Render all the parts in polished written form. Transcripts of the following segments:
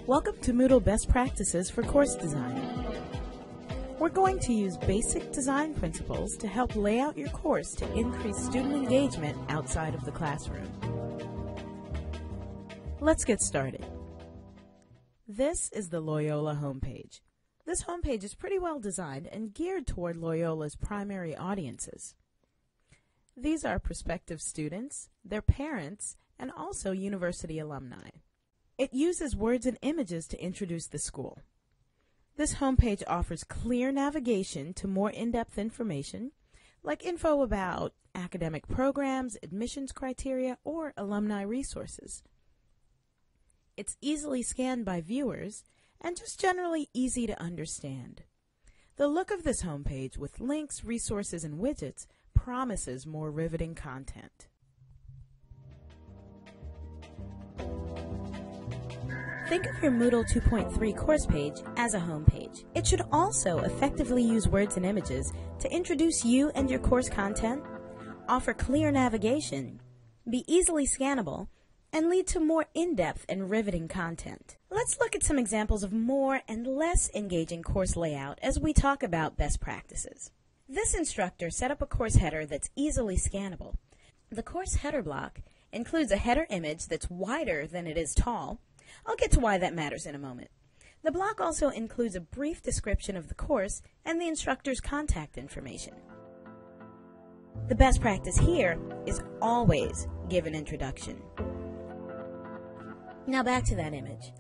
Welcome to Moodle Best Practices for Course Design. We're going to use basic design principles to help lay out your course to increase student engagement outside of the classroom. Let's get started. This is the Loyola homepage. This homepage is pretty well designed and geared toward Loyola's primary audiences. These are prospective students, their parents, and also university alumni. It uses words and images to introduce the school. This homepage offers clear navigation to more in-depth information, like info about academic programs, admissions criteria, or alumni resources. It's easily scanned by viewers and just generally easy to understand. The look of this homepage with links, resources, and widgets promises more riveting content. Think of your Moodle 2.3 course page as a home page. It should also effectively use words and images to introduce you and your course content, offer clear navigation, be easily scannable, and lead to more in-depth and riveting content. Let's look at some examples of more and less engaging course layout as we talk about best practices. This instructor set up a course header that's easily scannable. The course header block includes a header image that's wider than it is tall. I'll get to why that matters in a moment. The block also includes a brief description of the course and the instructor's contact information. The best practice here is always give an introduction. Now back to that image.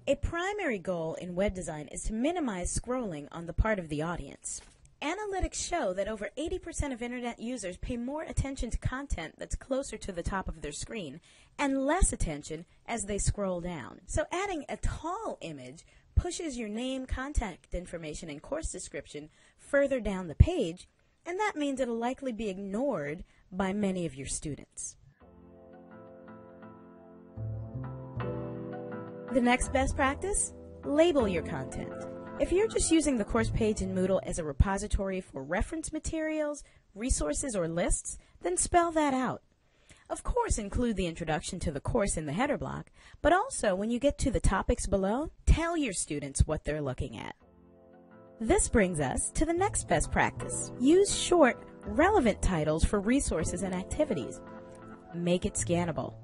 A primary goal in web design is to minimize scrolling on the part of the audience. Analytics show that over 80% of internet users pay more attention to content that's closer to the top of their screen and less attention as they scroll down. So adding a tall image pushes your name, contact information, and course description further down the page, and that means it'll likely be ignored by many of your students. The next best practice? Label your content. If you're just using the course page in Moodle as a repository for reference materials, resources, or lists, then spell that out. Of course, include the introduction to the course in the header block, but also when you get to the topics below, tell your students what they're looking at. This brings us to the next best practice. Use short, relevant titles for resources and activities. Make it scannable.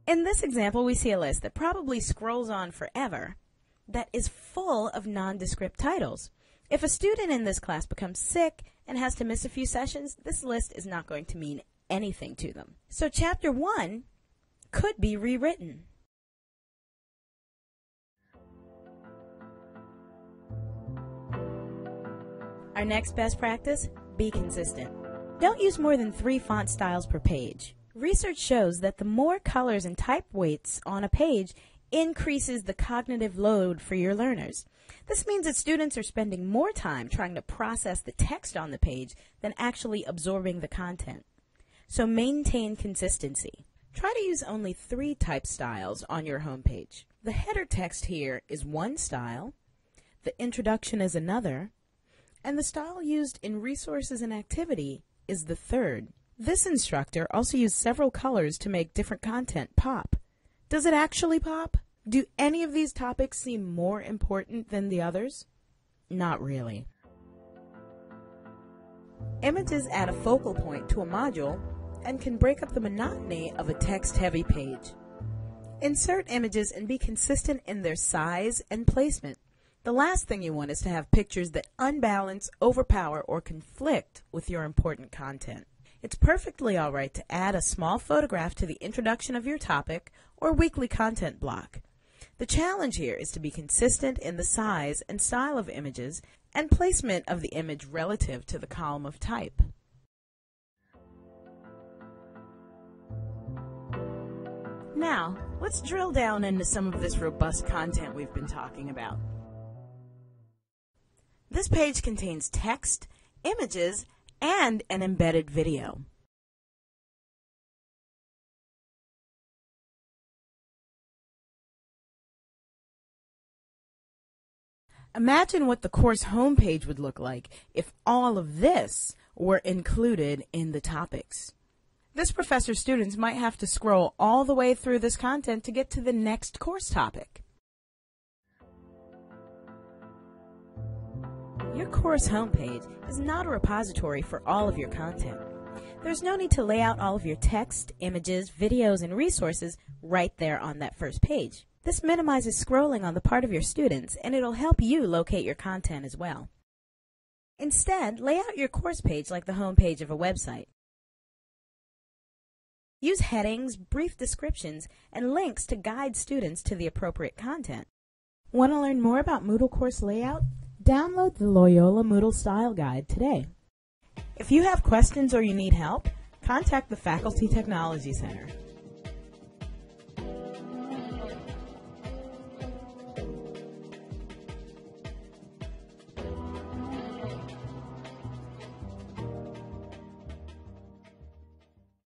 In this example, we see a list that probably scrolls on forever that is full of nondescript titles. If a student in this class becomes sick and has to miss a few sessions, this list is not going to mean anything to them. So Chapter 1 could be rewritten. Our next best practice, be consistent. Don't use more than 3 font styles per page. Research shows that the more colors and type weights on a page increases the cognitive load for your learners. This means that students are spending more time trying to process the text on the page than actually absorbing the content. So maintain consistency. Try to use only 3 type styles on your homepage. The header text here is one style, the introduction is another, and the style used in resources and activity is the third. This instructor also used several colors to make different content pop. Does it actually pop? Do any of these topics seem more important than the others? Not really. Images add a focal point to a module and can break up the monotony of a text-heavy page. Insert images and be consistent in their size and placement. The last thing you want is to have pictures that unbalance, overpower, or conflict with your important content. It's perfectly all right to add a small photograph to the introduction of your topic or weekly content block. The challenge here is to be consistent in the size and style of images and placement of the image relative to the column of type. Now, let's drill down into some of this robust content we've been talking about. This page contains text, images, and an embedded video. Imagine what the course homepage would look like if all of this were included in the topics. This professor's students might have to scroll all the way through this content to get to the next course topic. Your course homepage is not a repository for all of your content. There's no need to lay out all of your text, images, videos, and resources right there on that first page. This minimizes scrolling on the part of your students, and it'll help you locate your content as well. Instead, lay out your course page like the homepage of a website. Use headings, brief descriptions, and links to guide students to the appropriate content. Want to learn more about Moodle course layout? Download the Loyola Moodle Style Guide today. If you have questions or you need help, contact the Faculty Technology Center.